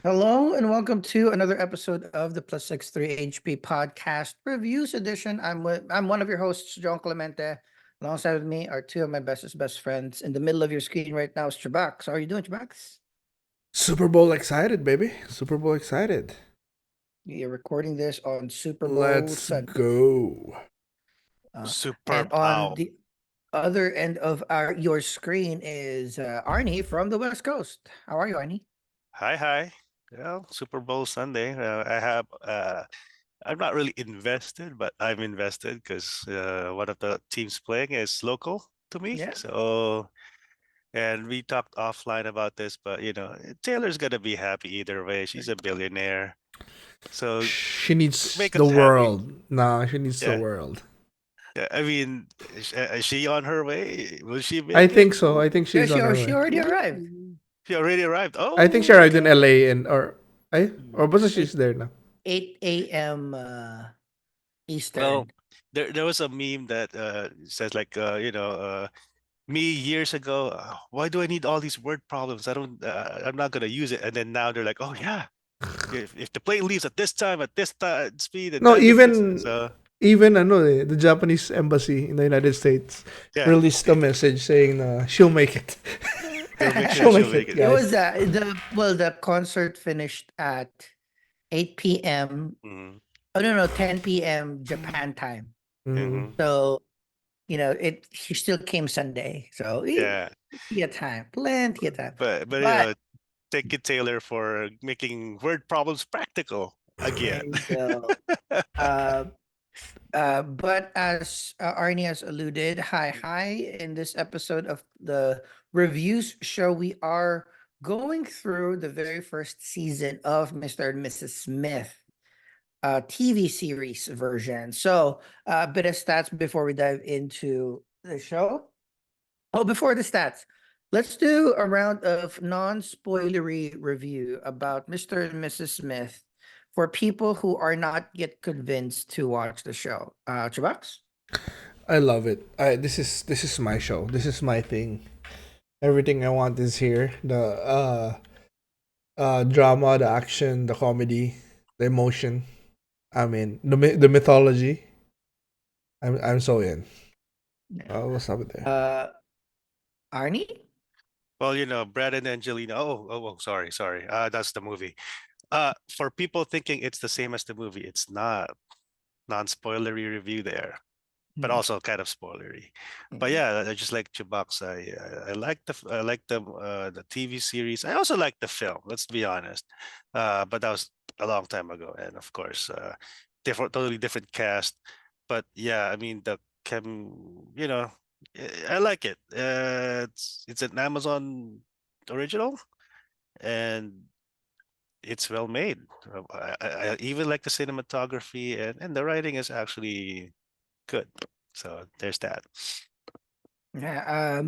Hello and welcome to another episode of the Plus 63 HP Podcast Reviews Edition. I'm one of your hosts, John Clemente. Alongside with me are two of my bestest best friends. In the middle of your screen right now is CHUBAX. How are you doing, CHUBAX? Super Bowl excited, baby. Super Bowl excited. You're recording this on Super Bowl Let's Sunday. go. Super And on pow. the other end of your screen is Arnie from the West Coast. How are you, Arnie? Hi. Well, Super Bowl Sunday. I'm not really invested, but I'm invested because one of the teams playing is local to me. Yeah. So, and we talked offline about this, but Taylor's gonna be happy either way. She's a billionaire, so She needs make the us happy. world. Nah, she needs the Yeah. world. Yeah, I mean, is she on her way? Will she I make it? think so. I think Yeah, she's on her she way. already arrived. She already arrived. I think she Oh, arrived in okay. LA and or was she's 8, there now? 8 a.m. Well, Eastern. there was a meme that says like me years ago, why do I need all these word problems? I'm not gonna use it. And then now they're like, oh yeah, if the plane leaves at this time, at this time speed and No, time difference. even So even the Japanese embassy in the United States yeah, released a message saying she'll make it. she'll make sure She'll she'll make make it, it. It was guys. the concert finished at 8 p.m. Mm-hmm. Oh no, 10 p.m. Japan time. Mm. Mm-hmm. So, he still came Sunday. So Yeah, plenty of time. Plenty of time. but But thank you Taylor for making word problems practical there again. you go. Uh but as Arnie has alluded, hi, in this episode of the reviews show, we are going through the very first season of Mr. and Mrs. Smith TV series version. So, a bit of stats before we dive into the show. Oh, before the stats, let's do a round of non-spoilery review about Mr. and Mrs. Smith for people who are not yet convinced to watch the show. Chubax? I love it. This is my show. This is my thing. Everything I want is here. The drama, the action, the comedy, the emotion. I mean, the mythology. I'm so in. Yeah. What's up with there? Uh, Arnie? Well, Brad and Angelina. Oh, sorry. That's the movie. For people thinking it's the same as the movie, it's not. Non-spoilery review there, but Mhm. also kind of spoilery. But Yeah. yeah, I just like CHUBAX. I like the TV series. I also like the film. Let's be honest. But that was a long time ago, and of course, totally different cast. But yeah, I mean the chem. I like it. It's an Amazon original, and it's well made. I even like the cinematography, and the writing is actually good. So there's that. Yeah.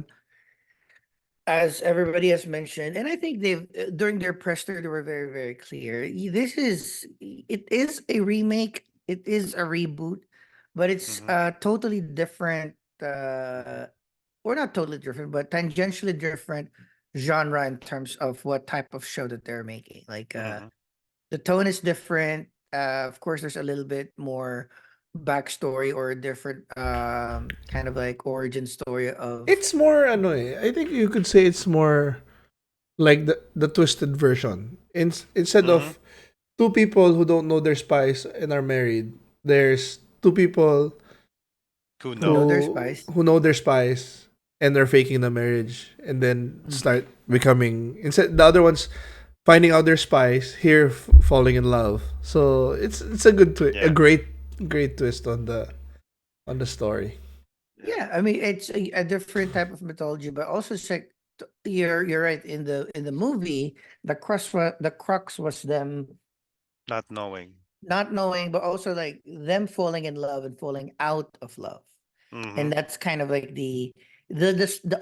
As everybody has mentioned, and I think they've during their press tour, they were very, very clear. It is a remake, it is a reboot, but it's Hmm. totally different, or not totally different, but tangentially different genre in terms of what type of show that they're making. Like Hmm. the tone is different. Of course, there's a little bit more backstory or a different kind of like origin story of. It's more annoying. I think you could say it's more like the twisted version. Instead Hmm. of two people who don't know their spice and are married, there's two people Who Who know know? their who spice. who know their spice and they're faking the marriage and then Mhm. start becoming instead the other ones finding out their spice here falling in love. So it's a a Yeah, great twist on the story. Yeah, I mean it's a different type of mythology, but also it's like you're right in the movie. The crux was them not knowing. not knowing, but also like them falling in love and falling out of love, Hmm. and that's kind of like the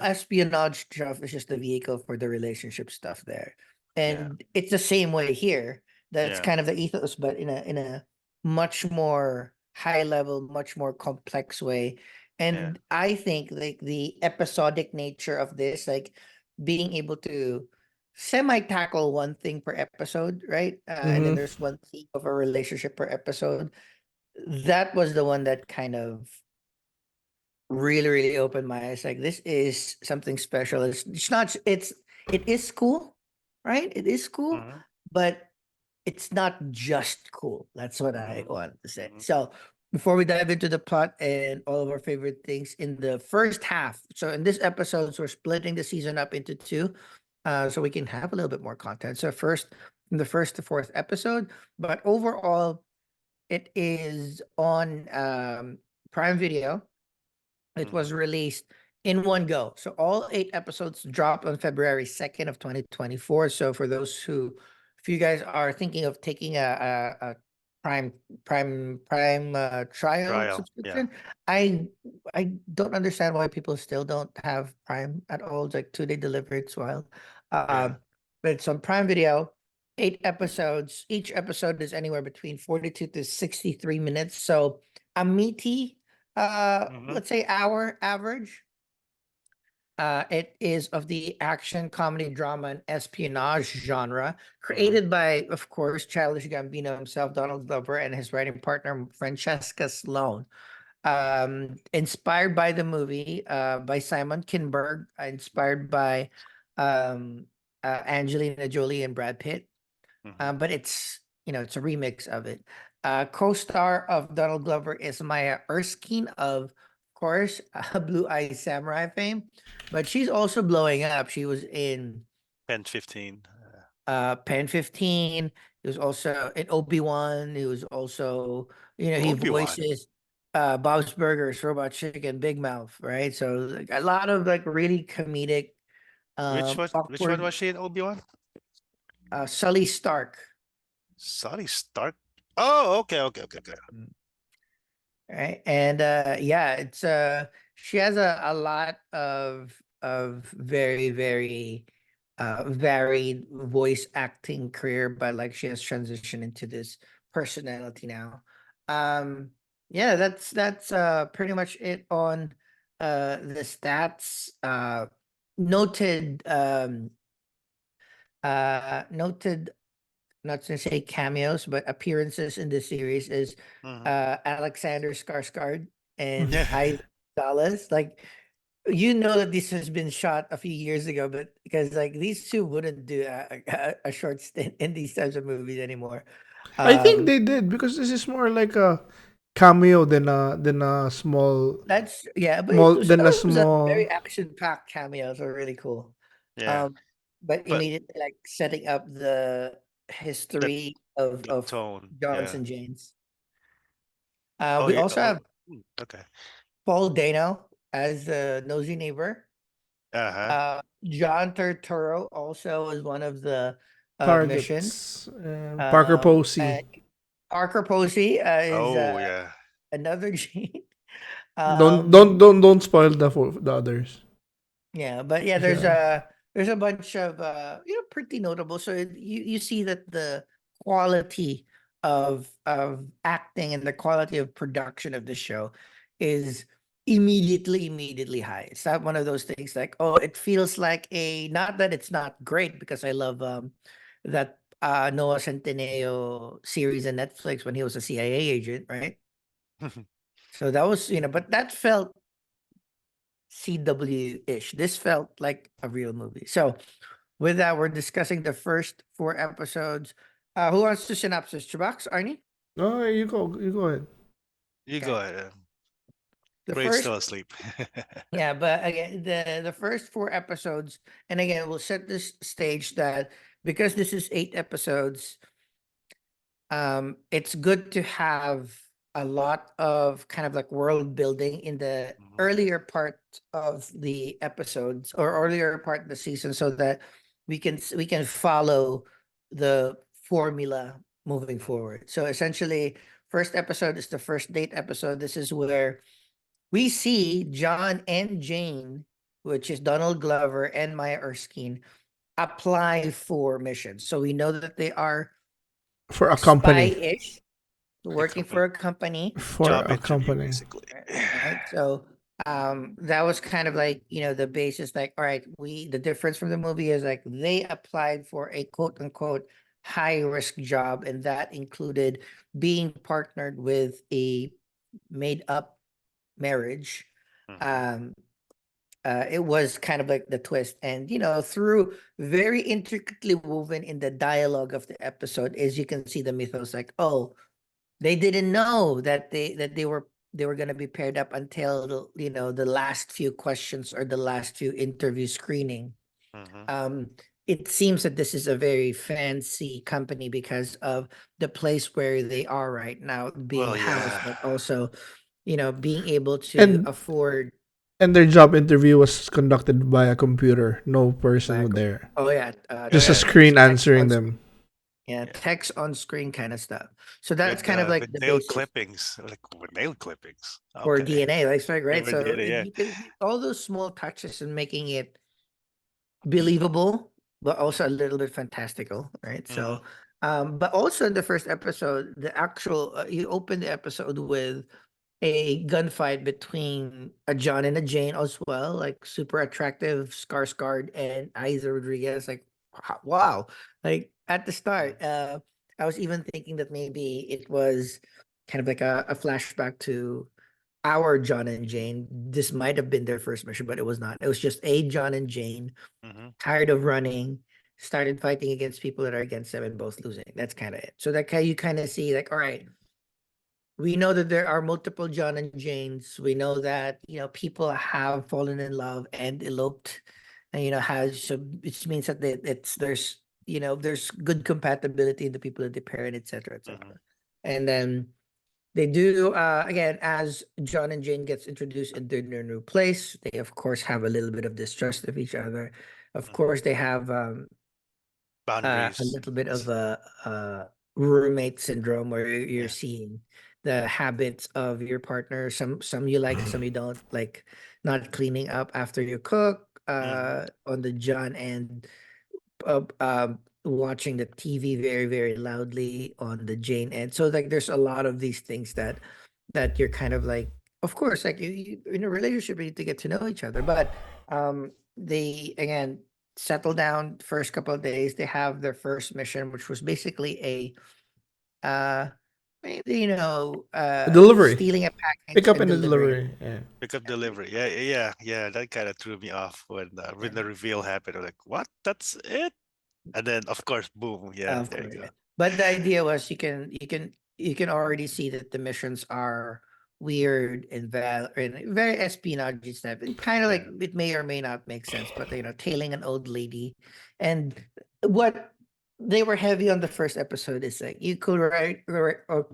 espionage stuff is just the vehicle for the relationship stuff there, Yeah, and it's the same way here. That's yeah, kind of the ethos, but in a much more high level, much more complex way. yeah. And I think like the episodic nature of this, like being able to semi-tackle one thing per episode, right? And then Mm-hmm. there's one theme of a relationship per episode. That was the one that kind of really opened my eyes. Like, this is something special. It's not. It is cool, right? It is cool, Mhm, but it's not just cool. That's what I mhm, wanted to say. mhm, So before we dive into the plot and all of our favorite things in the first half, so in this episode, we're splitting the season up into two, so we can have a little bit more content. So first, from the first to fourth episode, but overall, it is on Prime Video. It was mhm. released in one go. So all 8 episodes dropped on February 2nd of 2024. So for those who, if you guys are thinking of taking a Prime trial Trial, yeah. subscription, I I don't understand why people still don't have Prime at all. It's like 2-day delivery. It's wild. Yeah. Um, but it's on Prime Video. 8 episodes. Each episode is anywhere between 42 to 63 minutes. So a meaty Mhm, let's say hour average. It is of the action, comedy, drama, and espionage genre, mhm, created by, of course, Childish Gambino himself, Donald Glover, and his writing partner Francesca Sloan. Inspired by the movie, by Simon Kinberg, inspired by um, Angelina Jolie and Brad Pitt. mhm. But it's a remix of it. Co-star of Donald Glover is Maya Erskine of course, Blue Eye Samurai fame, but she's also blowing up. She was in Pen 15. Pen 15. He was also in Obi-Wan. He was also, he Obi-Wan. voices Bob's Burgers, Robot Chicken, Big Mouth, right? So like, a lot of like really comedic, Which one awkward was she in Obi-Wan? Sully Stark. Sorry, Stark. Oh, okay. Right, and yeah, it's she has a lot of very varied voice acting career, but like she has transitioned into this personality now. um yeah, that's pretty much it on the stats. Noted, not to say cameos, but appearances in this series is Mhm. Alexander Skarsgård and Yeah. Isaac Gonzalez. Like, that this has been shot a few years ago, but because like these two wouldn't do a short stint in these types of movies anymore. I think Um, they did because this is more like a cameo than a that's yeah, but some of those small. very action-packed cameos are really cool. Yeah. Um, but But immediately like setting up the the history of the tone. Yeah. Johnson James. Oh, We yeah. also Oh, have okay. Paul Dano as the nosy neighbor. Uh-huh. John Turturro also is one of the missions. Targets. Parker And Posey. Parker Posey is Oh, yeah. another Gene. Don't spoil the for the others. Yeah, but yeah, there's Yeah. a bunch of pretty notable. So you see that the quality of acting and the quality of production of the show is immediately high. It's not one of those things like, oh, it feels like a, not that it's not great, because I love that Noah Centineo series on Netflix when he was a CIA agent, right? So that was, but that felt CW-ish. This felt like a real movie. So with that, we're discussing the first 4 episodes. Who wants to synopsis? Chubax, Arnie? No, you go. You go ahead. You Okay. go ahead. The Brain's first, still asleep. yeah, but again, the first 4 episodes, and again, we'll set this stage that because this is 8 episodes, it's good to have a lot of kind of like world building in the Mhm, earlier part of the episodes or earlier part of the season, so that we can follow the formula moving mhm, forward. So essentially, first episode is the first date episode. This is where we see John and Jane, which is Donald Glover and Maya Erskine, apply for missions. So we know that they are For a company. spy-ish, The working company. for a company, For Job a interview, company. basically. right? So that was kind of like, the basis, like, all right, the difference from the movie is like they applied for a quote unquote high risk job, and that included being partnered with a made up marriage. Mhm. um it was kind of like the twist, and through very intricately woven in the dialogue of the episode is you can see the mythos, like, oh, they didn't know that they were going to be paired up until the last few questions or the last few interview screening. Mhm. um it seems that this is a very fancy company because of the place where they are right now being Well, housed, yeah. but also being able to And afford their job interview was conducted by a computer. No person was back. there. Oh yeah, Yeah, Just a yeah. screen text answering on screen. them. Yeah, Yeah. text on screen kind of stuff. So that's kind of like With the nail basis. clippings, like with nail clippings. Or Okay. DNA, that's right, Yeah, right? with So DNA, yeah. you can all those small touches and making it believable, but also a Mhm. little bit fantastical, right? Mhm. So, but also in the first episode, the actual you open the episode with a gunfight between a John and a Jane as well, like super attractive Skarsgård and Isa Rodriguez. Like, wow! Like at the Mhm. start, I was even thinking that maybe it was kind of like a flashback to our John and Jane. This might have been their first mission, but it was not. It was just a John and Jane, Mhm. tired of running, started fighting against people that are against them and both losing. That's kind of it. So that you kind of see like, all right, we know that there are multiple John and Janes. We know that, people have fallen in love and eloped, and has so which means that there's good compatibility in the people that they pair and etc. Mhm. etc. And then they do again, as John and Jane gets introduced in their new place, they of course have a little bit of distrust of each other. Of Mhm. course, they have a Boundaries. little bit of roommate syndrome where you're Yeah. seeing the habits of your partner. Some you like, some you don't like. Not cleaning up after you cook. Mhm. On the John and watching the TV very very loudly on the Jane end. So like there's a lot of these things that you're kind of like, of course, like you in a relationship you need to get to know each other, but they again settle down first couple of days. They have their first mission, which was basically maybe A delivery. stealing a Pick package up and and a delivering it. delivery. Yeah. Pickup delivery. Yeah, yeah, yeah. That kind of threw me off when Yeah. the reveal happened. I'm like, what? That's it? And then, of course, boom. Yeah, Of there you course, go. yeah. But the idea was you can already see that the missions are weird and very espionage stuff. Kind of like Yeah. it may or may not make sense, but tailing an old lady, and what they were heavy on the first episode is like you could or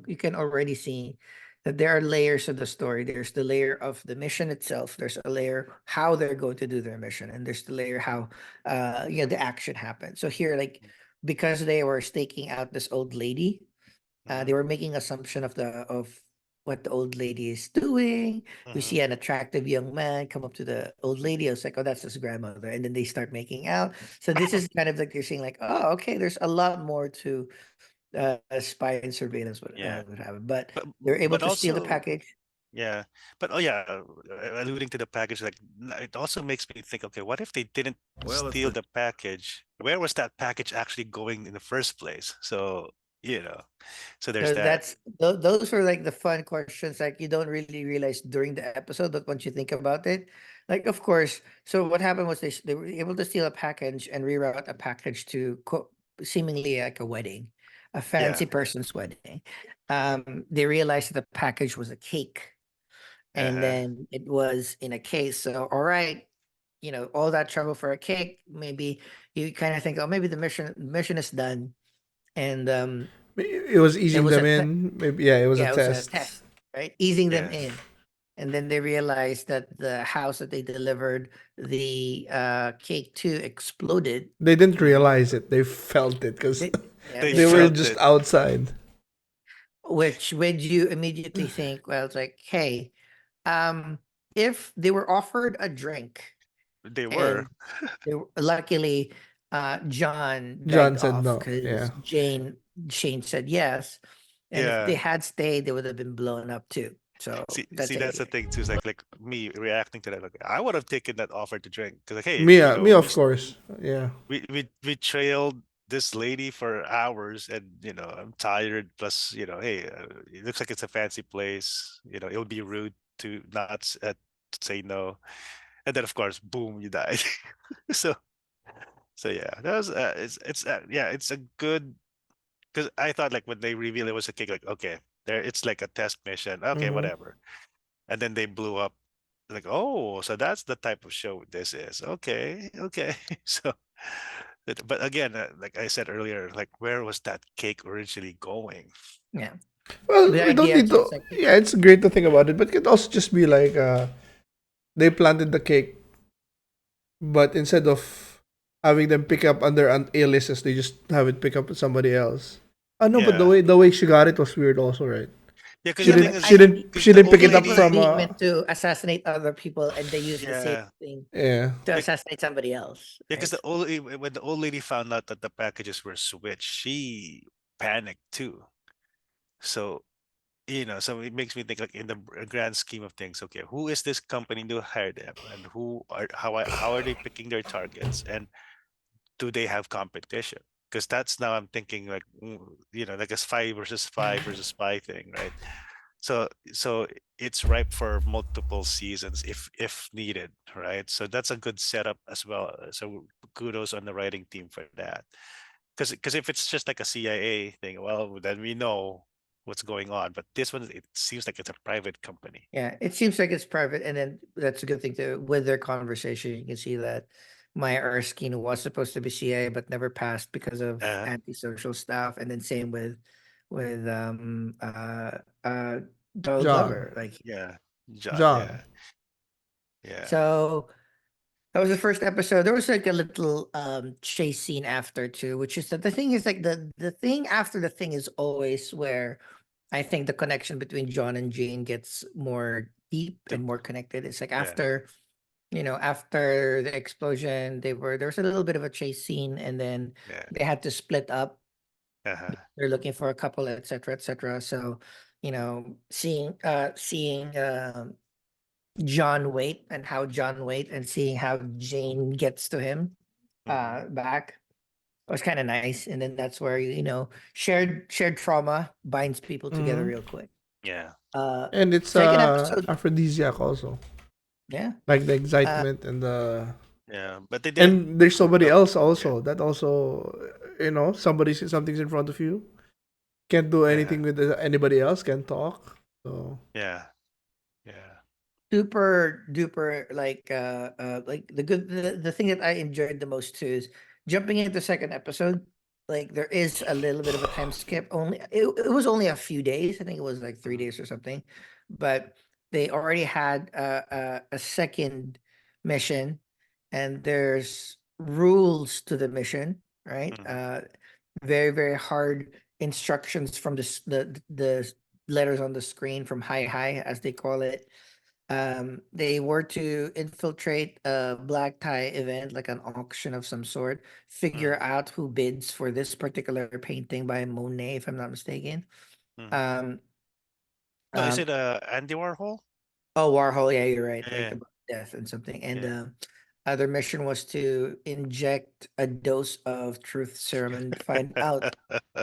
you can already see that there are layers of the story. There's the layer of the mission itself. There's a layer how they're going to do their mission, and there's the layer how the action happens. So here, like because they were staking out this old lady, Mm-hmm. they were making assumption of what the old lady is doing. We Mm-hmm. see an attractive young man come up to the old lady. I was like, oh, that's his grandmother. And then they start making out. So this is kind of like you're saying, like, oh, okay, there's a lot more to spy and surveillance Yeah. would happen. But But they're able but to steal the also, package. yeah. But oh yeah, alluding to the package, like it also makes me think, okay, what if they didn't Well, if steal the the package? Where was that package actually going in the first place? So, so there's So that. those were like the fun questions, like you don't really realize during the episode, but once you think about it, like of course. So what happened was they were able to steal a package and reroute a package to seemingly like a wedding, a Yeah. fancy person's wedding. They realized that the package was a cake, and Uh-huh. then it was in a case. So all right, all that trouble for a cake, maybe you kind of think, oh, maybe the mission is done, and It was it easing was them in. Maybe yeah, it was a yeah, it was a test. test, right? Easing them Yeah. in. And then they realized that the house that they delivered the cake to exploded. They didn't Mm-hmm. realize it. They felt it because Yeah, They they they were felt felt it, just it. outside. which made you immediately think, well, it's like, hey, um, if they were offered a drink They were. and luckily John John begged said off no. Yeah. because Shane said yes. And if they Yeah. had stayed, they would have been blown up too. So that's See, that's the it. thing too. It's like me reacting to that. Like, I would have taken that offer to drink because, like, hey, Me, you me know, of course. Yeah. we trailed this lady for hours, and I'm tired. Plus, hey, it looks like it's a fancy place. It would be rude to not to say no. And then, of course, boom, you died. so so yeah, that was it's yeah, it's a good, because I thought like when they revealed it was a cake, like, okay, there it's like a test mission, okay, Mm-hmm. whatever. And then they blew up, like, oh, so that's the type of show this is. Okay, okay. So but again, like I said earlier, like, where was that cake originally going? Yeah. Well, The we don't idea need is to. just like Yeah, it's great to think about it, but it could also just be like they planted the cake, but instead of having them pick up under an aliases, they just have it pick up with somebody else. Oh no, but Yeah, the way she got it was weird, also, right? yeah, because She the yeah, thing but didn't is, she I didn't because she the didn't old pick it up was lady, from being meant to assassinate other people, and they use the same yeah, thing yeah. to yeah, assassinate somebody else, because right? when the old lady found out that the packages were switched, she panicked too. So, so it makes me think, like, in the grand scheme of things, okay, who is this company to hire them, and how are they picking their targets, and do they have competition? Because that's, now I'm thinking, like, like a spy versus spy thing, right? So it's ripe for multiple seasons if needed, right? So that's a good setup as well. So kudos on the writing team for that. Because if it's just like a CIA thing, well, then we know what's going on. But this one, it seems like it's a private company. Yeah, it seems like it's private, and then that's a good thing to with their conversation. You can see that Maya Erskine was supposed to be CA but never passed because of Uh, antisocial stuff, and then same with Donald John. Glover. Like yeah, John. John. Yeah, so that was the first episode. There was like a little chase scene after too, which is that the thing is like the thing after the thing is always where I think the connection between John and Jane gets more deep the, and more connected. It's like yeah, after the explosion, there was a little bit of a chase scene, and then yeah. they had to split up. Uh-huh. They're looking for a couple, etc., etc. So, seeing John wait and how John wait and seeing how Jane gets to him Hmm. back was kind of nice. And then that's where shared trauma binds people together Mm-hmm. real quick. Yeah, Uh And it's Second episode, aphrodisiac also, yeah. like the Uh excitement and the yeah. But they didn't and there's somebody show. else Yeah, also that also somebody sees something's in front of you, can't do uh-huh. anything with anybody else, can talk. So Yeah, yeah. super duper like the thing that I enjoyed the most too is jumping into second episode. Like there is a little bit of a time skip. It was only a few days. I think it was like three Mhm, days or something, but they already had a second mission, and there's rules to the mission, right? mhm, Very very hard instructions from the letters on the screen from high as they call it. They were to infiltrate a black tie event, like an auction of some sort, figure mhm, out who bids for this particular painting by Monet, if I'm not mistaken. mhm. Um, No, is um, it Andy Warhol? oh, Warhol, yeah, you're right, like Yeah, about death and something. And yeah. their mission was to inject a dose of truth serum and find out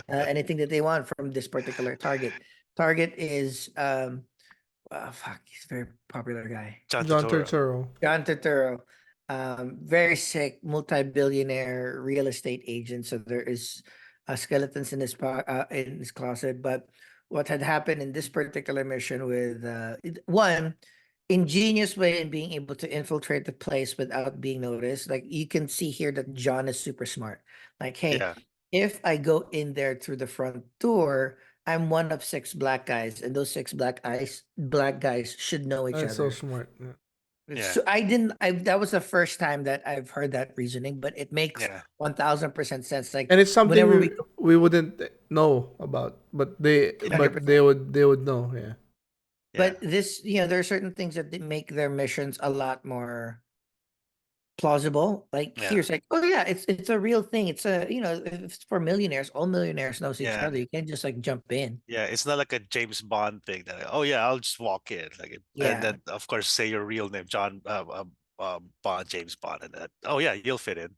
anything that they want from this particular target. Target is fuck, he's a very popular guy. John John Turturro. Turturro. John Turturro, very sick, multi-billionaire real estate agent. So there is skeletons in in his closet. But what had happened in this particular mission with one ingenious way in being able to infiltrate the place without being noticed. Like you can see here that John is super smart. Like, hey, Yeah, if I go in there through the front door, I'm one of six black guys, and those six black guys should know each That's so other. smart. Yeah. yeah, So I didn't. I That was the first time that I've heard that reasoning, but it makes yeah, 1000% sense. Like And it's something whenever we, we wouldn't know about, but yeah, 100%. they would know. Yeah. yeah, But this, there are certain things that they make their missions a lot more plausible. Like Yeah. here's like, oh yeah, it's a real thing. It's a it's for millionaires. All millionaires knows each Yeah. other. You can't just like jump in. Yeah, it's not like a James Bond thing that oh yeah, I'll just walk in and Yeah, then of course say your real name, John Bond, James Bond, and that oh yeah, you'll fit in.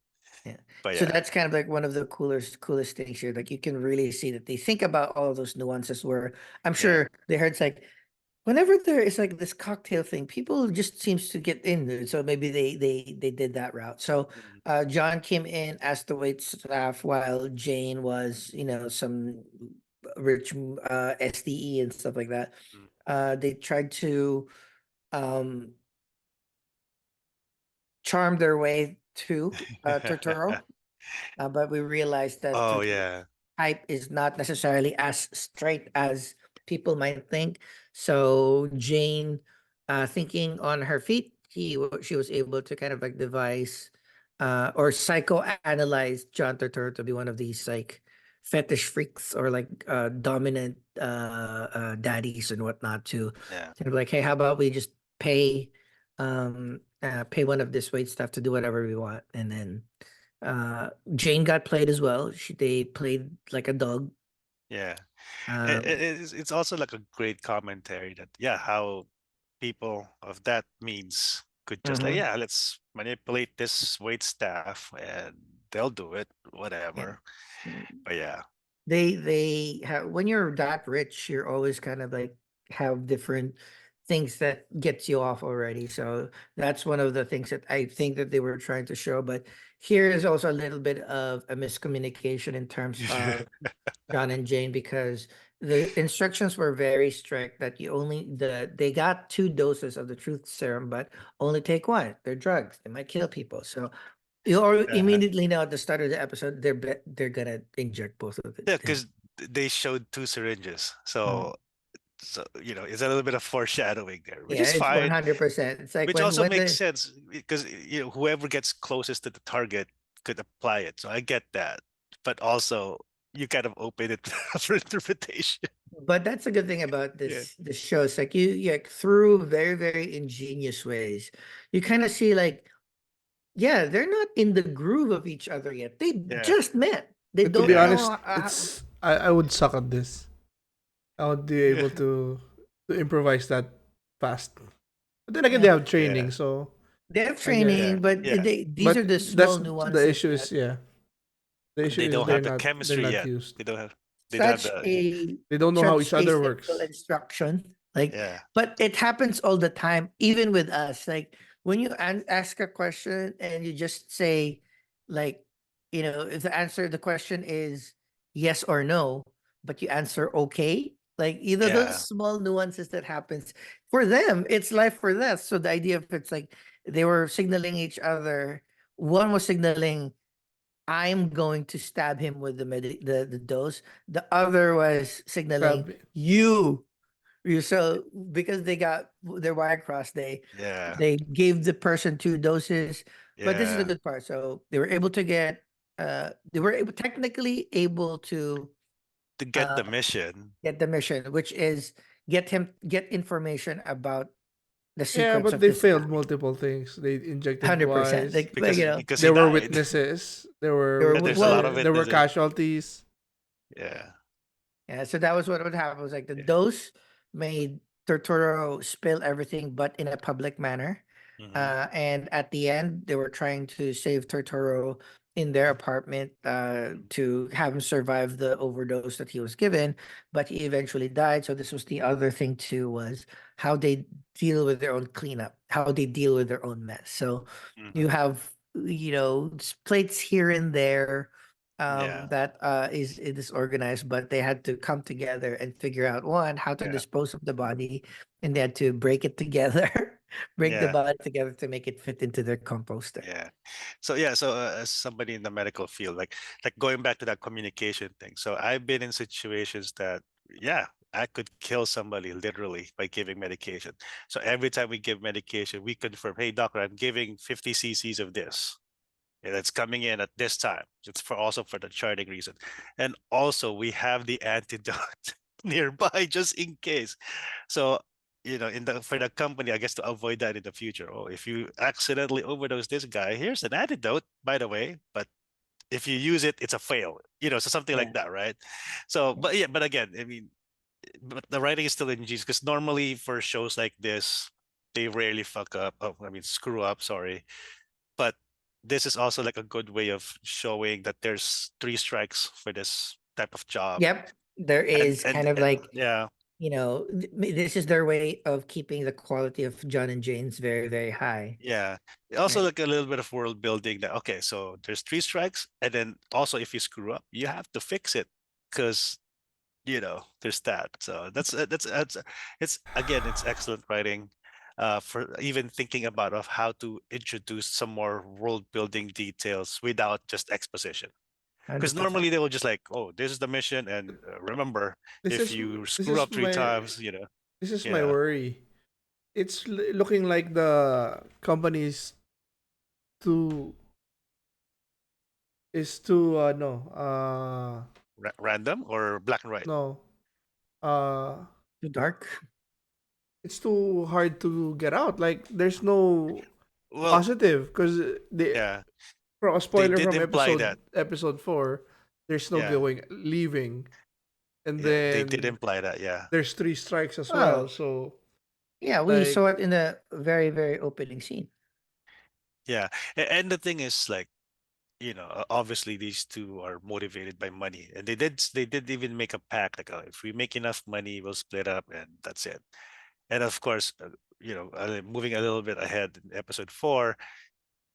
yeah. But So yeah, that's kind of like one of the coolest things here. Like you can really see that they think about all of those nuances. Where I'm yeah, sure they heard it's like whenever there is like this cocktail thing, people just seems to get in there. So maybe they did that route. So Mhm. John came in as the wait staff while Jane was, some rich SDE and stuff like that. Mm. They tried to um charm their way to Totoro, but we realized that Oh Totoro yeah, type is not necessarily as straight as people might think. So Jane, thinking on her feet, she was able to kind of like devise or psychoanalyze John Turturro to be one of these like fetish freaks or like dominant daddies and whatnot to yeah, kind of like, hey, how about we just pay one of this wait staff to do whatever we want, and then Jane got played as well. They played like a dog. yeah. Um, It's also like a great commentary that yeah, how people of that means could just like mhm, yeah, let's manipulate this wait staff and they'll do it, yeah. whatever. But yeah, They have when you're that rich, you're always kind of like have different things that gets you off already. So that's one of the things that I think that they were trying to show. But here is also a little bit of a miscommunication in terms of John and Jane because the instructions were very strict that they got 2 doses of the truth serum, but only take one. They're drugs. They might kill people. So you uh-huh. immediately know at the start of the episode they're gonna inject both of it. Yeah, And because they showed two syringes, mm, so it's a little bit of foreshadowing there, which yeah, is it's fine. 100%. It's like Which when also when makes the sense because whoever gets closest to the target could apply it. So I get that, but also you kind of open it for interpretation. but that's a good thing about Yeah, this show. It's like you like through very ingenious ways, you kind of see like, yeah, they're not in the groove of each other yet. They yeah, just met. They And to be don't yeah, honest, know. I would suck at this. I would be yeah, able to improvise that fast. But then again, they Yeah, have yeah, training, so they have I guess. yeah, training, but yeah. these are But the that's small the nuances issue that is yeah. The issue They is don't have the they're chemistry not yet. used. They don't have such the a They don't know how each such a other simple works. instruction like yeah, but it happens all the time even with us like when you ask a question and you just say like if the answer the question is yes or no but you answer okay like either those yeah, small nuances that happens for them it's life for death. So the idea of it's like they were signaling each other. One was signaling I'm going to stab him with the dose. The other was signaling Stab. you so because they got their wire crossed, yeah, they gave the person 2 doses. But this is the yeah. good part. So they were able to get they were technically able to To get uh the mission, get the mission, which is get information about the Yeah, sequence but of they this failed guy. multiple things. They injected 100%. twice. Like because he There were died. witnesses. there were There's a lot of well There were witnesses. casualties. Yeah, yeah, so that was what would happen. It was like the yeah. dose made Tortoro spill everything, but in a public manner. Hmm. And at the end, they were trying to save Tortoro in their apartment to have him survive the overdose that he was given, but he eventually died. So this was the other thing too, was how they deal with their own cleanup, how they deal with their own mess. So you Hmm. have, plates here and there Yeah, that is organized, but they had to come together and figure out one how to yeah, dispose of the body, and they had to break it together, break the yeah. body together to make it fit into their composter. Yeah. So yeah, so as somebody in the medical field, like going back to that communication thing. So I've been in situations that yeah, I could kill somebody literally by giving medication. So every time we give medication, we confirm, hey doctor, I'm giving 50 cc's of this. And it's coming in at this time. It's for also for the charting reason. And also we have the antidote nearby just in case. So in the for the company, I guess, to avoid that in the future. Oh, if you accidentally overdose this guy, here's an antidote, by the way, but if you use it, it's a fail. So something like Yeah. that, right? So, but yeah, but again, I mean, but the writing is still ingenious because normally for shows like this, they rarely fuck up. Oh, I mean, screw up. Sorry, but this is also like a good way of showing that there's three strikes for this type of job, Yep. There and is and, kind of and like, yeah, this is their way of keeping the quality of John and Jane's very, very high. yeah. Also, Right. like a little bit of world building. That okay, so there's three strikes, and then also if you screw up, you have to fix it because there's that. So that's it's again, it's excellent writing. For even thinking about of how to introduce some more world building details without just exposition. Because 100%. normally they will just like, oh, this is the mission, and remember, This if is you this screw is up three my times, this is you my know, worry. It's looking like the companies too is too no random or black and white. no uh Too dark. it's too hard to get out. Like there's no Well, positive because they yeah, from a they spoiler did from imply that. episode 4, there's no Yeah, going leaving, and yeah, they did then imply that. Yeah, there's three strikes as well. Oh, So yeah, we like saw it in the very, very opening scene. yeah, and the thing is like. Obviously these two are motivated by money, and they did even make a pact like, oh, if we make enough money, we'll split up, and that's it. And of course, moving a little bit ahead in episode 4,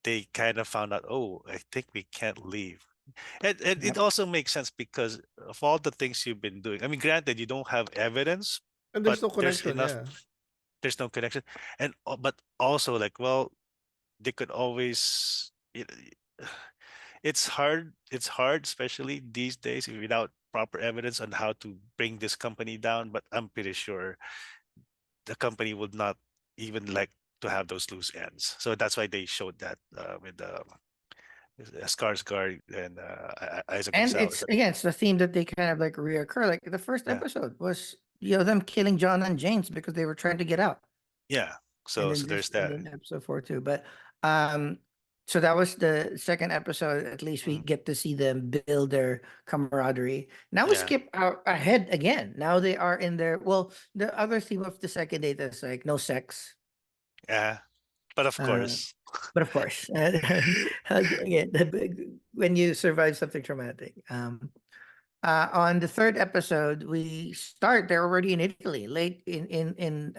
they kind of found out, oh, I think we can't leave. And it Yep. also makes sense because of all the things you've been doing. I mean, granted, you don't have evidence, and but there's no there's connection. enough. Yeah, There's no connection, and but also like, well, they could always. It's hard, especially these days, without proper evidence on how to bring this company down. But I'm pretty sure the company would not even like to have those loose ends. So that's why they showed that with Skarsgård and Isaac And Gonzalez. it's again, it's the theme that they kind of like reoccur. Like the first Yeah, episode was, them killing John and James because they were trying to get out. yeah. And So then so there's this, and that. then episode 4 too. But um, so that was the second episode. At least we Mhm. get to see them build their camaraderie. Now we Yeah, skip out ahead again. Now they are in their, well, the other theme of the second date is like no sex. yeah. But of Uh, course, but of course, again, when you survive something traumatic. On the third episode, we start. They're already in Italy, late in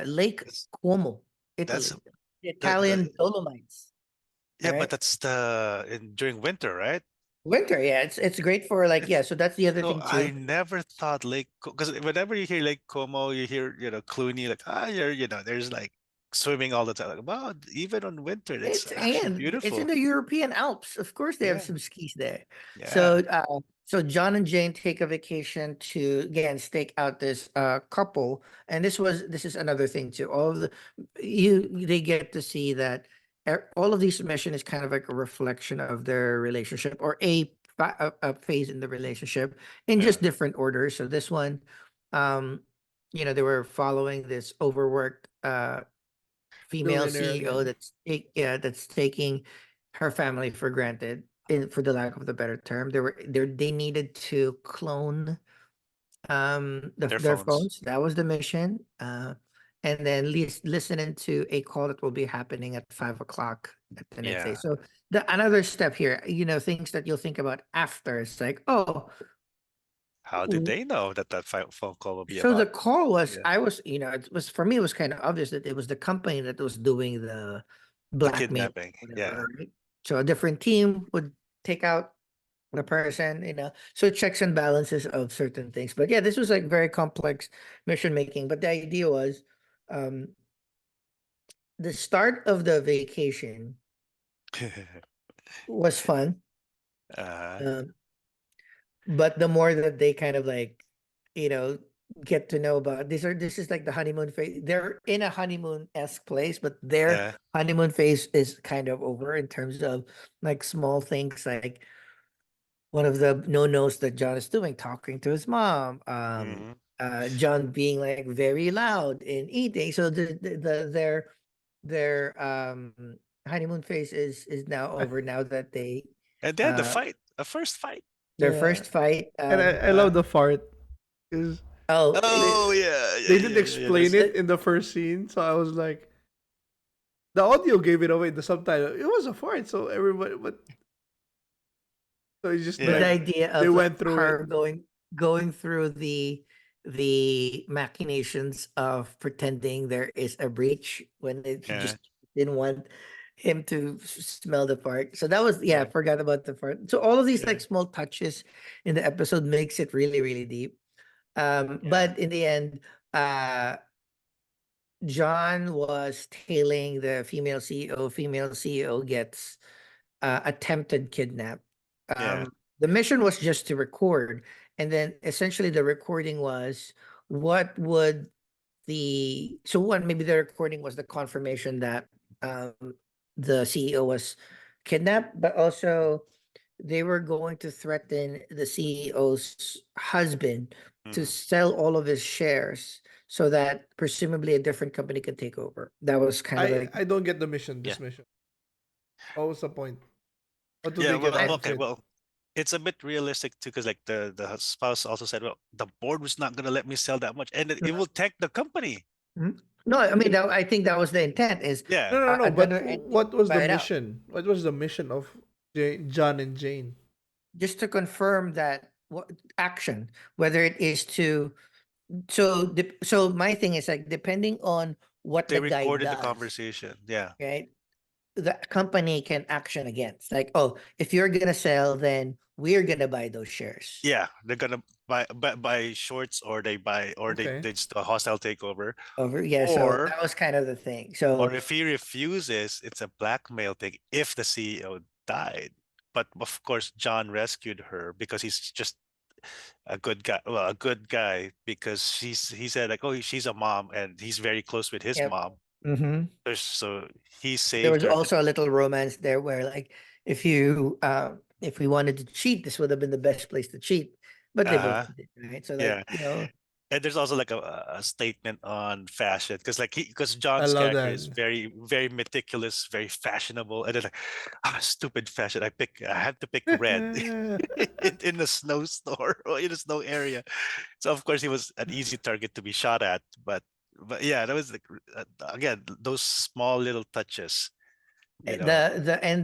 Lake that's Como, that's Italy, the the Italian Dolomites. All yeah. But right, that's during winter, right? winter. Yeah, it's great for like, It's yeah. So that's the other So thing I too. never thought Lake, because whenever you hear Lake Como, you hear Clooney, like, there's like swimming all the time. Like, wow, even on winter, it's actually It's in beautiful. the European Alps. Of course, they have Yeah, some skis there. yeah, So John and Jane take a vacation to again stake out this couple, and this is another thing too. All of the they get to see that all of these mission is kind of like a reflection of their relationship or a phase in the relationship in yeah. just different orders. So this one, um, they were following this overworked female billionaire CEO again. that's taking her family for granted, for the lack of the better term. They needed to clone Their their phones. phones. That was the mission. And then listening to a call that will be happening at 5 o'clock at the next day. Yeah. So the another step here, things that you'll think about after. It's like, oh, How did they know that phone call will be so the about? call was, Yeah, I was, it was for me, it was kind of obvious that it was the company that was doing the the blackmail, kidnapping. Yeah, whatever, right? So a different team would take out the person, so checks and balances of certain things. But yeah, this was like very complex mission making. But the idea was, um, the start of the vacation was fun. uh, Um, But the more that they kind of like, you know, get to know about this is like the honeymoon phase. They're in a honeymoon-esque place, but their yeah. honeymoon phase is kind of over in terms of like small things like one of the no-nos that John is doing, talking to his mom, Hmm. John being like very loud in eating. So their honeymoon phase is now over now that they And they had the uh fight, a first fight. their Yeah. first fight. And I love the fart because Oh, Oh they didn't yeah. explain it in the first scene, so I was like, the audio gave it away. The subtitle, it was a fart, so everybody, but so it's just but the Yeah, like idea they of like went through it. her going through the machinations of pretending there is a breach when he yeah, just didn't want him to smell the fart. So that was, yeah, I yeah, forgot about the fart. So all of these yeah, like small touches in the episode makes it really really deep. yeah, But in the end, uh John was tailing the female CEO. Female CEO gets attempted kidnap. yeah. The mission was just to record, and then essentially the recording was what would the so one maybe the recording was the confirmation that the CEO was kidnapped, but also they were going to threaten the CEO's husband to Hmm. sell all of his shares so that presumably a different company could take over. That was kind of like I don't get the mission. Yeah, This mission. What was the point? What do yeah. they get Well, out I of okay. it? Well, it's a bit realistic too, because like the spouse also said, well, the board was not gonna let me sell that much, and it will tank the company. Mhm. No, I mean I think that was the intent is Yeah, No. But another entity what was buy the it out mission? What was the mission of John and Jane? just to confirm that what action, whether it is to so my thing is like depending on what they the guy recorded the does, conversation. Yeah, right? The company can action against like, oh, if you're gonna sell, then we're gonna buy those shares yeah. They're gonna buy shorts, or Okay. they just do a hostile takeover, over. Yeah, so or that was kind of the thing. So if he refuses, it's a blackmail thing if the CEO died. But of course, John rescued her because he's just a good guy. Well, a good guy because he said like, oh, she's a mom, and he's very close with his yep. mom. Hmm. So he There saved was her. also a little romance there where like if we wanted to cheat, this would have been the best place to cheat. But they both Uh-huh. did, right? So like, Yeah. you know, And there's also like a statement on fashion because because I John's love character is that. very meticulous, very fashionable, and then like stupid fashion. I had to pick red in the snow store or in the snow area. So of course he was an easy target to be shot at. But yeah, that was like again those small little touches, you know.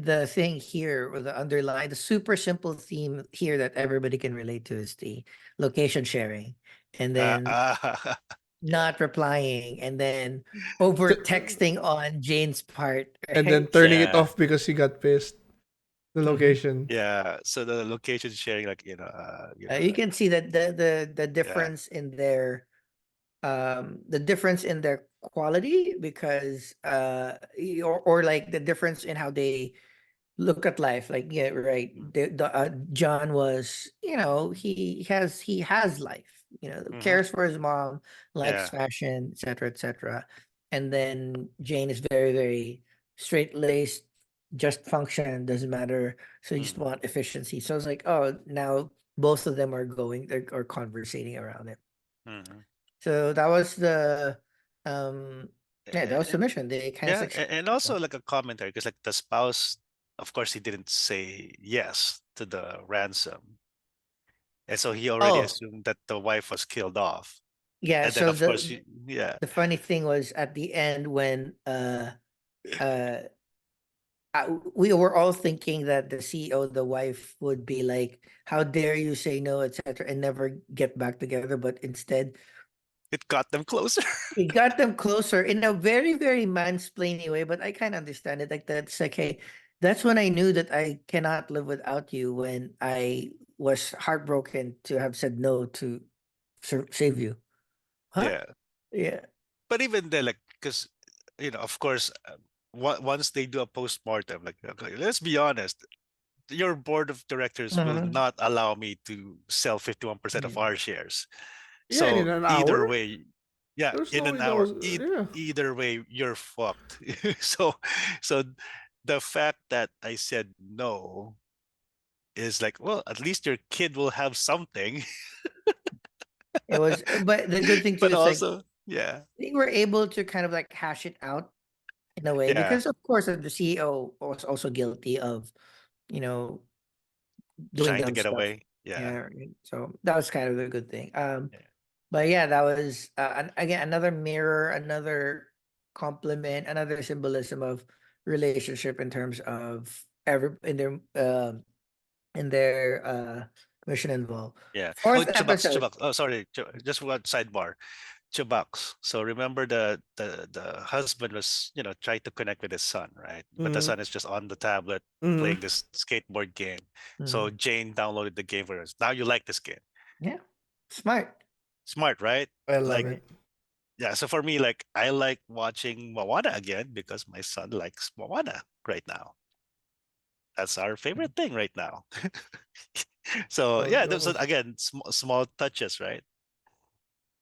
the thing here or the underline the super simple theme here that everybody can relate to is the location sharing and then Uh, yeah. not replying and then over T- texting on Jane's part, and then right? turning it Yeah. off because he got pissed. The Mhm. location. Yeah. So the location sharing, like You can see that the yeah. difference in their quality because or like the difference in how they look at life. Like, yeah, right, John was, he has life, Mm-hmm. cares for his mom, likes Yeah. fashion, etc., etc. And then Jane is very very straight laced, just function, doesn't matter, so you just Mm-hmm. want efficiency. So it's like, oh, now both of them are going, they're are conversating around it. Mm-hmm. So that was the um yeah, that was the And mission. They kind of yeah, succeeded. and also like a commentary because like the spouse, of course, he didn't say yes to the ransom, and so he already Oh, assumed that the wife was killed off. yeah. And then So of course, yeah, the funny thing was at the end when uh we were all thinking that the CEO, the wife, would be like, "How dare you say no," etc., and never get back together. But instead, it got them closer. it got them closer in a very, very mansplaining way. But I kind of understand it. Like that's like, hey, that's when I knew that I cannot live without you. When I was heartbroken to have said no to save you. Huh? Yeah, Yeah. but even then, like, because of course, once they do a postmortem, like, okay, let's be honest, your board of directors will Mhm. not allow me to sell 51% of Yeah. our shares. Yeah, and in So an either hour, way, yeah, there's in no an way that hour, was yeah. either way, you're fucked. So, so the fact that I said no is like, well, at least your kid will have something. It was, but the good thing too But is like also, yeah, they were able to kind of like hash it out in a way yeah, because of course the CEO was also guilty of, you know, doing trying to dumb get stuff. away. Yeah, Yeah, right. So that was kind of a good thing. yeah, But yeah, that was again another mirror, another compliment, another symbolism of relationship in terms of every in their mission involved. yeah. Oh, Fourth Chubax, episode. Chubax. Oh, sorry, just one sidebar. Chubax. So remember the husband was trying to connect with his son, right? But the Mm-hmm. son is just on the tablet Mm-hmm. playing this skateboard game. So Mhm. Jane downloaded the game for us. Now you like this game. Yeah, smart. Smart, right? I love Like, it. Right. yeah. So for me, like, I like watching Moana again because my son likes Moana right now. That's our favorite thing right now. So So yeah, that those are was again small touches, right?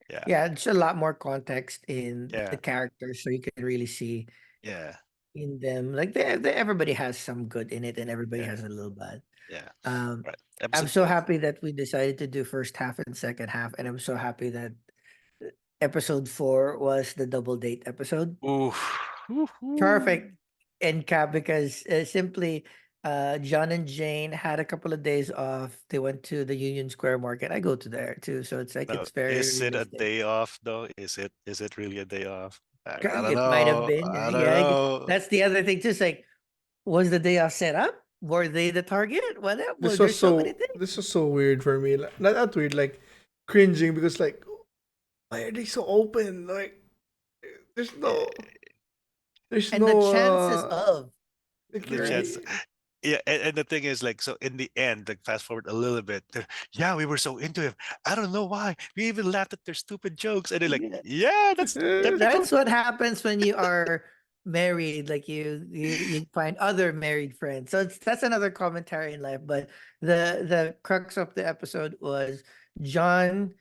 Yeah, Yeah, it's a lot more context in the yeah, characters, so you can really see yeah, in them. Like everybody has some good in it, and everybody yeah, has a little bad. yeah. Um, Right. I'm Episode so 4. happy that we decided to do first half and second half, and I'm so happy that episode 4 was the double date episode. Ooh. Perfect Woo-hoo. end cap because simply John and Jane had a couple of days off. They went to the Union Square Market. I go to there too, so it's like No, it's very is it a realistic. day off though? Is it really a day off? I don't It might have know. been. I don't Yeah, know. that's the other thing. Just like, was the day off set up? Were they the target? Whatever. Well, there's so many things. this was so weird for me. Like, not that weird, like cringing because like why are they so open? Like there's Eh, no there's And the no chances of, The chance. right? security. Yeah, and the thing is, like, so in the end, like, fast forward a little bit, yeah, we were so into him. I don't know why. We even laughed at their stupid jokes, and they're like, Yeah. yeah, that's typical. That's what happens when you are married. Like you find other married friends. So that's another commentary in life. But the crux of the episode was John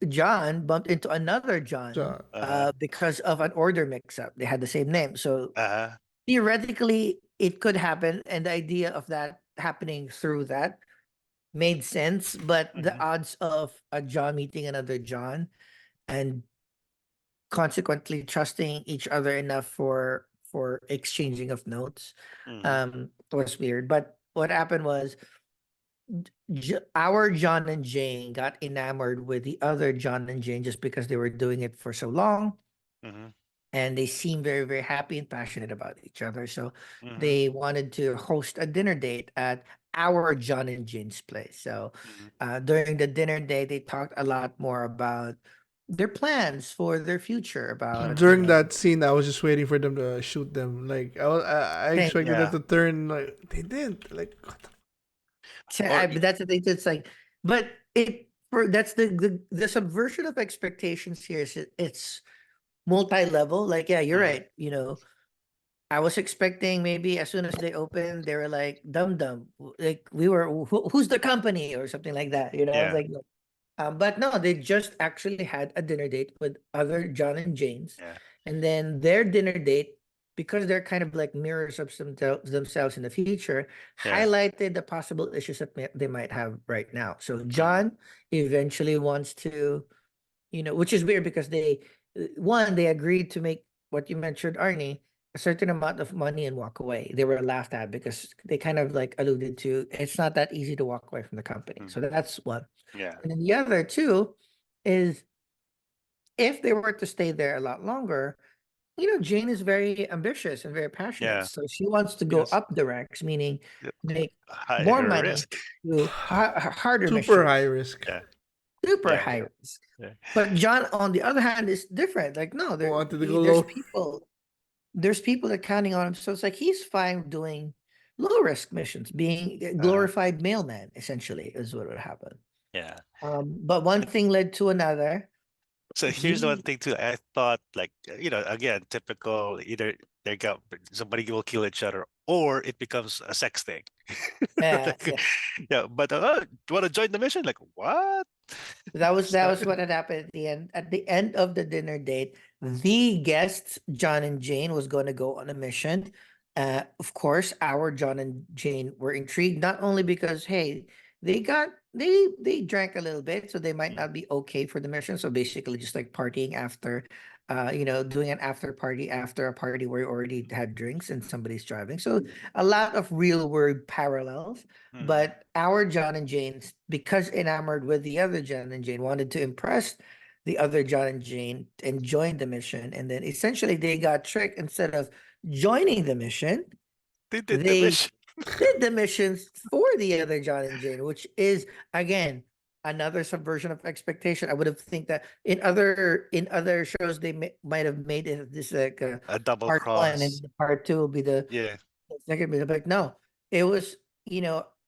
John bumped into another John John. because of an order mix up. They had the same name. So Uh, theoretically it could happen, and the idea of that happening through that made sense. But the mhm, odds of a John meeting another John and consequently trusting each other enough for exchanging of notes mhm, was weird. But what happened was our John and Jane got enamored with the other John and Jane just because they were doing it for so long, mhm, and they seemed very very happy and passionate about each other, so mhm, they wanted to host a dinner date at our John and Jane's place. So mhm. during the dinner date they talked a lot more about their plans for their future, about During that scene, I was just waiting for them to shoot them. Like I same. expected them Yeah, to turn. Like they didn't. Like what the or But that's the thing. It's like, but it for that's the subversion of expectations here is it's multi-level. Like, yeah, you're mhm, right. I was expecting maybe as soon as they opened, they were like dum dum, like we were who's the company or something like that. I was yeah, like, no. But no, they just actually had a dinner date with other John and James, yeah, and then their dinner date, because they're kind of like mirrors of themselves in the future, yeah, highlighted the possible issues that they might have right now. So mhm, John eventually wants to, which is weird because they agreed to make what you mentioned, Arnie, a certain amount of money and walk away. They were laughed at because they kind of like alluded to it's not that easy to walk away from the company. So mhm, that's one. yeah, And then the other two is if they were to stay there a lot longer, Jane is very ambitious and very passionate. yeah, So she wants to go yes, up the ranks, meaning yeah. make more Higher money, risk. do harder super high missions, risk. Yeah, super yeah, high risk. yeah, But John, on the other hand, is different. Like, no, Wanted to go there's low. people that are counting on him. So it's like he's fine doing low risk missions, being a uh, glorified mailman, essentially, is what would happen. yeah. But one thing led to another. So here's the one He thing too. I thought, like, again, typical. Either they got somebody will kill each other, or it becomes a sex thing. Yeah, Like, yeah, but do you want to join the mission? Like, what? that was what had happened at the end. At the end of the dinner date, the guests, John and Jane, was going to go on a mission. Of course, our John and Jane were intrigued not only because hey, they got they drank a little bit, so they might Mm. not be okay for the mission. So basically, just like partying after, doing an after party after a party where you already had drinks and somebody's driving. So a lot of real world parallels. Mm. But our John and Jane's, because enamored with the other John and Jane, wanted to impress the other John and Jane and joined the mission. And then essentially they got tricked. Instead of joining the mission, They did the they mission. did the missions for the other John and Jane, which is again another subversion of expectation. I would have think that in other shows they might have made it this like a A double part one and cross. the part two will be Yeah. the second mission. But no, it was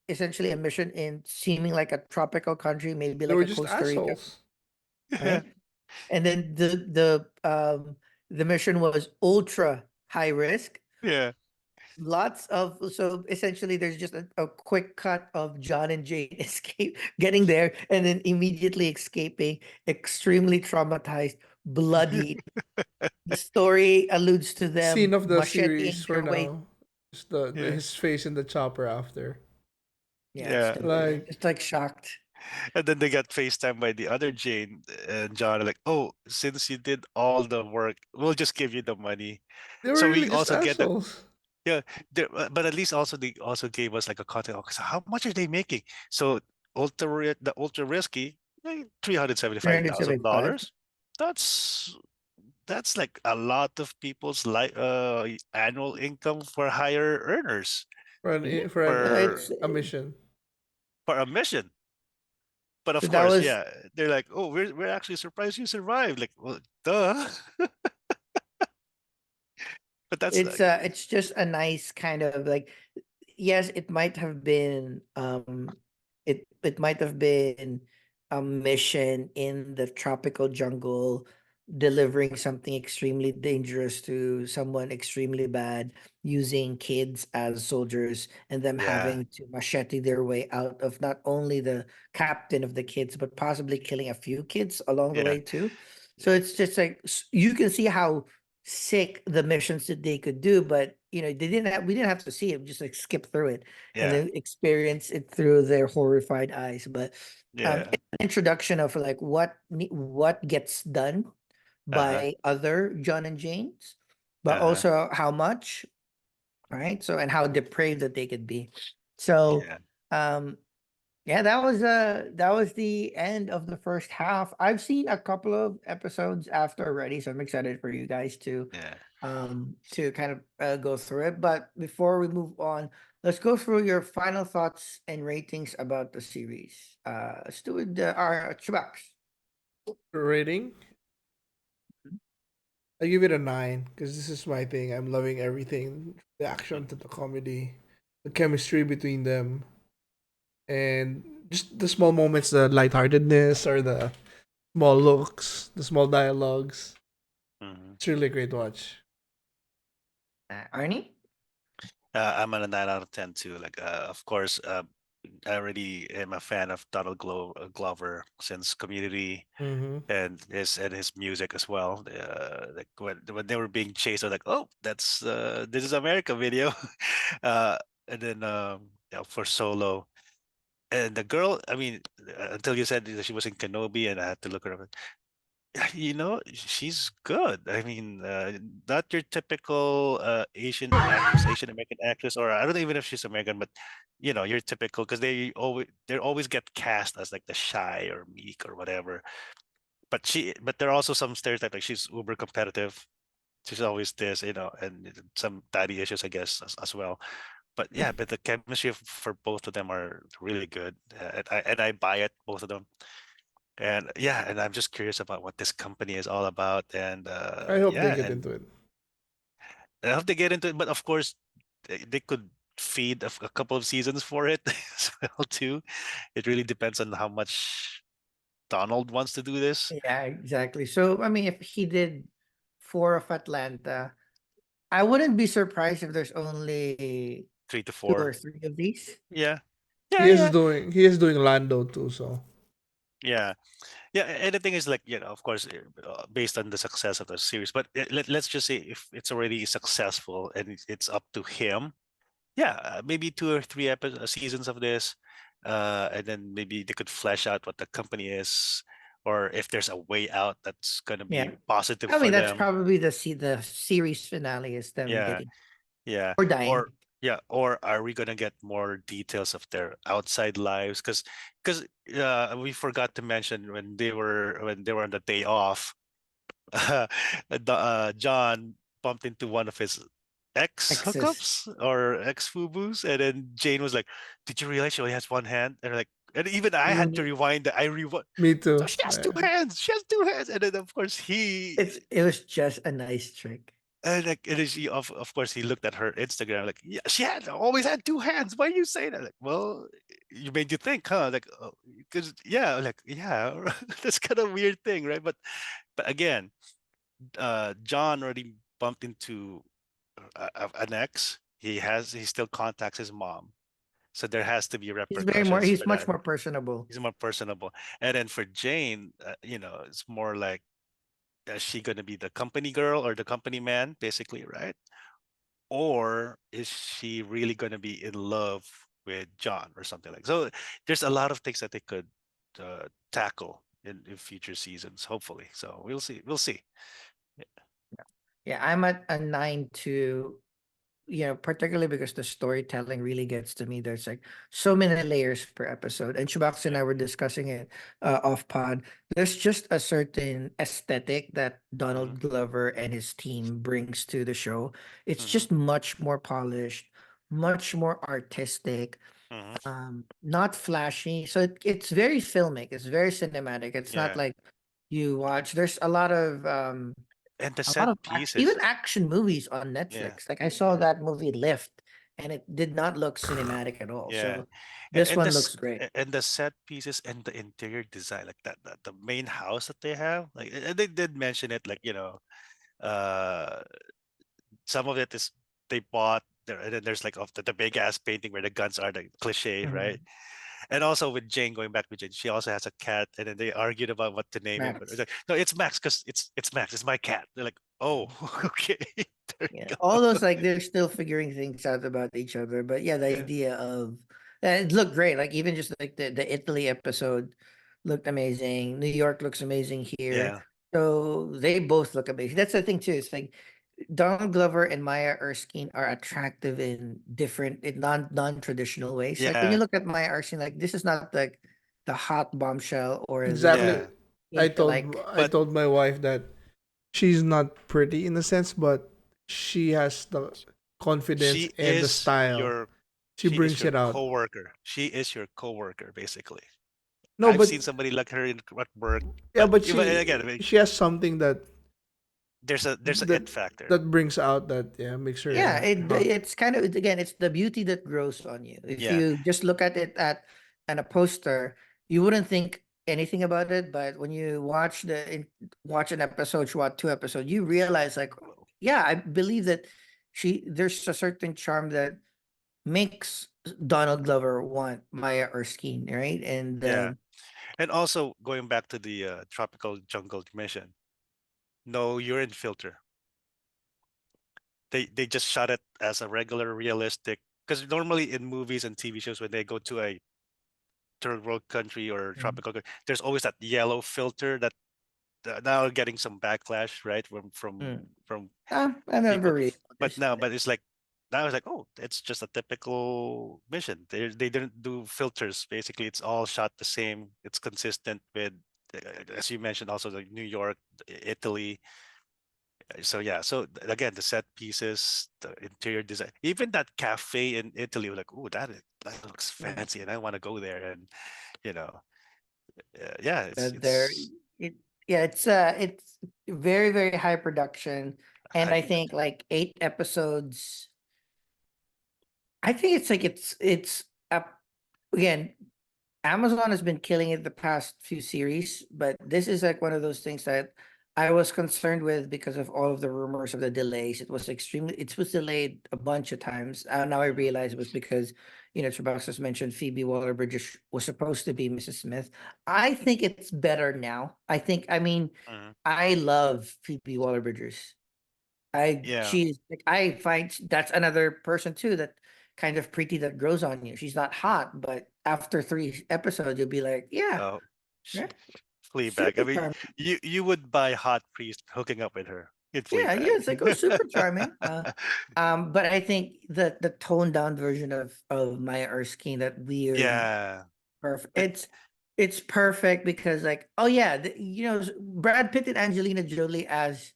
essentially a mission in seeming like a tropical country, maybe They like were a just Costa Rica, assholes. Yeah. right? And then the mission was ultra high risk. Yeah. Lots of so essentially there's just a quick cut of John and Jane escape getting there and then immediately escaping, extremely traumatized, bloody. The story alludes to Scene them of the series macheting for their way. now. Just Yeah. his face in the chopper after. Yeah, Yeah. they're Like, just like shocked. And then they got FaceTime by the other Jane and John are like, oh, since you did all the work, we'll just give you the money. they were So really we just also get the assholes. yeah, but at least also they also gave us like a content. Okay, so how much are they making? So the ultra risky, like $375. $375,000. That's that's like a lot of people's annual income for higher earners Yeah. For No, for a mission. a mission. But so of that course, was yeah, they're like, oh, we're actually surprised you survived. Like, well, duh. But that's it's just a nice kind of like, yes, it might have been it might have been a mission in the tropical jungle delivering something extremely dangerous to someone extremely bad, using kids as soldiers and them yeah, having to machete their way out of not only the captain of the kids but possibly killing a few kids along the yeah, way too. So it's just like you can see how sick the missions that they could do, but we didn't have to see it, just like skip through it and yeah, then experience it through their horrified eyes. But yeah. it's an introduction of like what gets done Uh-huh. by other John and Janes, but Uh-huh. also how much, right? So and how depraved that they could be. So Yeah. um yeah, that was the end of the first half. I've seen a couple of episodes after already, so I'm excited for you guys Yeah. to kind of go through it. But before we move on, let's go through your final thoughts and ratings about the series. Let's do it. Our Chubax. Rating, I give it a 9 because this is my thing. I'm loving everything, the action to the comedy, the chemistry between them, and just the small moments, the lightheartedness or the small looks, the small dialogues. Mhm. It's really a great watch. Arnie. I'm on a 9 out of 10 too. Like, of course, I already am a fan of Donald Glover since Community Mm-hmm. and his music as well. Like when they were being chased, I was like, oh, that's this is America video. uh, and then for Solo and the girl. I mean, until you said that she was in Kenobi, and I had to look her up. She's good. I mean, not your typical Asian actress, Asian American actress, or I don't even know if she's American, but your typical because they always get cast as like the shy or meek or whatever. But there are also some stereotypes like she's uber competitive. She's always this, and some daddy issues, I guess, as well. But yeah, but the chemistry for both of them are really good, and I buy it, both of them. And yeah, and I'm just curious about what this company is all about. And I hope they yeah, get and into it. I hope they get into it. But of course, they could feed a couple of seasons for it as well too. It really depends on how much Donald wants to do this. Yeah, exactly. So I mean, if he did four of Atlanta, I wouldn't be surprised if there's only Three to two or four. three of these. Yeah, yeah, yeah, He is doing Lando too, so yeah, yeah. And the thing is, like, of course, based on the success of the series. But let's just say if it's already successful and it's up to him, yeah, maybe two or three seasons of this. and then maybe they could flesh out what the company is, or if there's a way out that's gonna Yeah. be positive I mean, for that's them. probably the series finale is them Yeah, getting yeah. or dying. Or yeah, or are we gonna get more details of their outside lives? Because we forgot to mention when they were on the day off, John bumped into one of his ex Exes. hookups or ex fubu's, and then Jane was like, "Did you realize she only has one hand?" And like, and even I had to Mm, rewind. I rewind. Me So too. she has two hands. She has two hands, and then of course it was just a nice trick. and like and then she of course he looked at her Instagram like, yeah, she had always had two hands. Why are you saying that? Like, well, you made you think, huh? Like, because yeah, like yeah, that's kind of weird thing, right? But again, John already bumped into an ex. He still contacts his mom, so there has to be repercussions He's for much that. more personable. He's more personable. And then for Jane, it's more like, is she going to be the company girl or the company man, basically, right? Or is she really going to be in love with John or something like? So there's a lot of things that they could tackle in future seasons, hopefully. So we'll see. We'll see. Yeah, I'm at a 9 to, particularly because the storytelling really gets to me. There's like so many layers per episode. And Chubax and Yeah. I were discussing it off pod. There's just a certain aesthetic that Hmm. Donald Glover and his team brings to the show. It's Hmm. just much more polished, much more artistic, Hmm. not flashy. So it's very filmic, it's very cinematic. It's not Yeah. like you watch. There's a lot of And the a lot set of pieces. even action movies on Yeah. Netflix. Like I saw Yeah. that movie Lift, and it did not look cinematic at all. Yeah. So this And one looks great. and the set pieces and the interior design, like that the main house that they have, like and they did mention it, like uh some of it is they bought there, and then there's like of the big ass painting where the guns are, the cliche, right? Mhm. And also with Jane, going back with Jane, she also has a cat, and then they argued about what to name him. But it's Max. like, no, it's Max because it's Max. It's my cat. They're like, oh, okay, there Yeah, you all go. those like they're still figuring things out about each other. But yeah, the Yeah, idea of it looked great. Like even just like the Italy episode looked amazing. New York looks amazing here. yeah, So they both look amazing. That's the thing too. It's like Donald Glover and Maya Erskine are attractive in different, in non-traditional ways. Like when you yeah, look at Maya Erskine, like this is not like the hot bombshell or Exactly. yeah. the like I But told my wife that she's not pretty in a sense, but she has the confidence she and the is style. your She brings it out. coworker. She is your coworker, basically. No, I've but seen somebody like her at work, yeah, but but even again, I mean, she has something that there's a that it factor. that brings out that yeah makes her yeah, hot. it's kind of again, it's the beauty that grows on you. If Yeah, you just look at it at a poster, you wouldn't think anything about it, but when you watch an episode, watch 2 episodes, you realize like, yeah, I believe that there's a certain charm that makes Donald Glover want Maya Erskine, right? And yeah. And also going back to the tropical jungle mission, no urine filter. They just shot it as a regular realistic, because normally in movies and TV shows when they go to a third world country or mm, tropical there's always that yellow filter that now getting some backlash, right, mm. from I never people. really But noticed now, it. but it's like now it's like, oh, it's just a typical mission. They didn't do filters. Basically, it's all shot the same. It's consistent with, as you mentioned, also the New York, Italy. So yeah, so again, the set pieces, the interior design, even that cafe in Italy, we're like, oh, that looks Mm. fancy, and I want to go there. And you know, yeah, There, it's it yeah, it's very very high production, and high I think production. like 8 episodes. I think it's like it's again. Amazon has been killing it the past few series, but this is like one of those things that I was concerned with because of all of the rumors of the delays. It was delayed a bunch of times. Now I Mhm, realize it was because, Trabox has mentioned Phoebe Waller-Bridge was supposed to be Mrs. Smith. I think it's better now. I mean, mhm. I love Phoebe Waller-Bridges. Yeah, She's like, I find that's another person too that kind of pretty that grows on you. She's not hot, but after 3 episodes, you'll be like, yeah, Oh, sh- yeah, Fleabag. I super mean, charming. you would buy hot priest hooking up with her in Yeah, Fleabag. it's like, oh, super charming. But I think the toned down version of Maya Erskine, that weird, Yeah. perfect. It, It's perfect because, like, oh yeah, Brad Pitt and Angelina Jolie as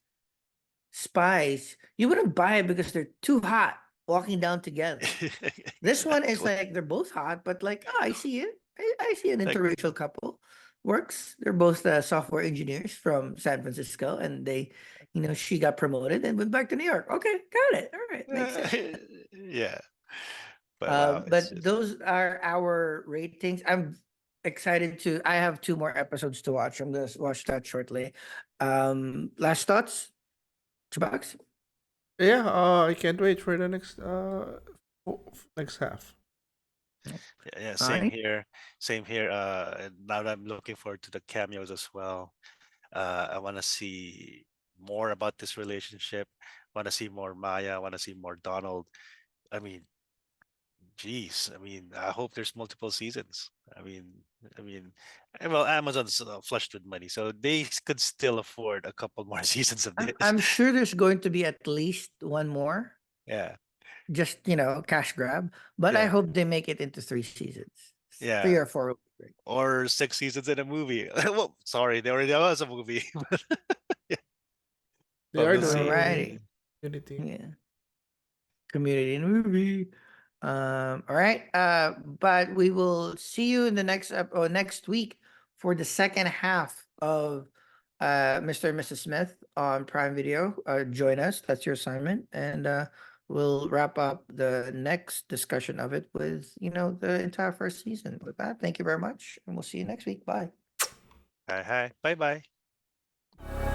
spies, you wouldn't buy it because they're too hot walking down together. This one is exactly. like they're both hot, but like, oh, I see it. I see an Like, interracial couple. Works. They're both software engineers from San Francisco, and she got promoted and went back to New York. Okay, got it. All right, makes sense. yeah. But wow, it's But just those are our ratings. I'm excited to. I have 2 more episodes to watch. I'm gonna watch that shortly. Last thoughts, Chubax? Yeah, I can't wait for the next half. yeah, All same right. here. Same here. And now that I'm looking forward to the cameos as well. I want to see more about this relationship. Want to see more Maya. Want to see more Donald. I mean, geez. I mean, I hope there's multiple seasons. I mean, I mean, well, Amazon's flushed with money, so they could still afford a couple more seasons of this. I'm sure there's going to be at least one more, Yeah, just cash grab. But I yeah, hope they make it into 3 seasons, three yeah. or four. Would be great. Or 6 seasons in a movie. Well, sorry, there already was a movie. Yeah, They but are we'll doing see. Alrighty, Unity. yeah, community and movie. All right. But we will see you in the next week for the second half of Mr. and Mrs. Smith on Prime Video. Join us. That's your assignment, and we'll wrap up the next discussion of it with the entire first season. With that, thank you very much, and we'll see you next week. Bye. Hi, hi. Bye bye.